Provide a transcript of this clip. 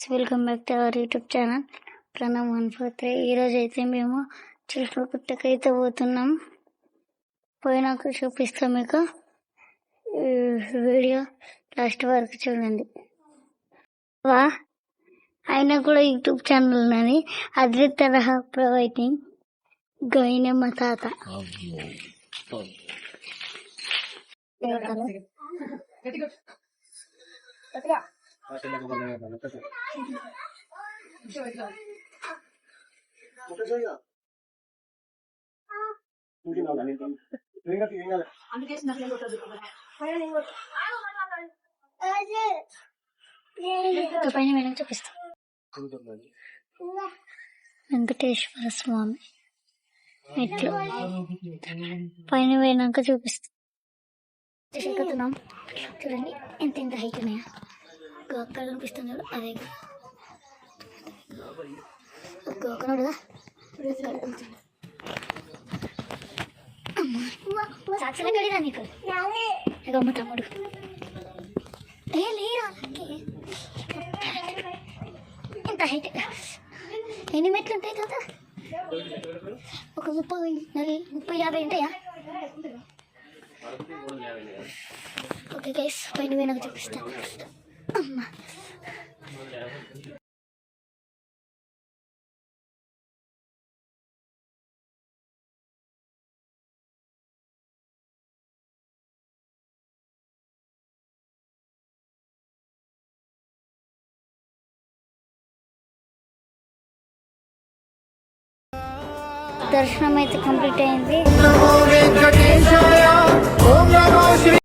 Welcome back to our YouTube channel Pranav 143. ఈరోజు అయితే మేము చిలుకల పుట్టకైతే పోతున్నాం. పోయినాక చూపిస్తాం మీకు. వీడియో లాస్ట్ వరకు చూడండి. ఆయన కూడా యూట్యూబ్ ఛానల్ ఉన్నది, అదే తరహా ప్రొవైడింగ్ గోయిన మా తాత. పైన వెనక చూపిస్తా. వెంకటేశ్వర స్వామి మెట్లు పైన పోయినాక చూపిస్తా. ఎక్కుతున్నాం చూడండి, ఎంత ఎంత హైట్ ఉన్నాయా. అక్కడ కనిపిస్తుంది చూడు, అదే గోకనోడుగా సాక్షుల కడిరా నీకు అమ్మ తమ్ముడు. ఏ లేరా ఎంత హైట్, ఎన్ని మెట్లు ఉంటాయి కదా? ఒక 30-50 ఉంటాయా? ఓకే గైస్, పైన పోయినాక చూపిస్తా. అమ్మ దర్శనం అయితే కంప్లీట్ అయింది.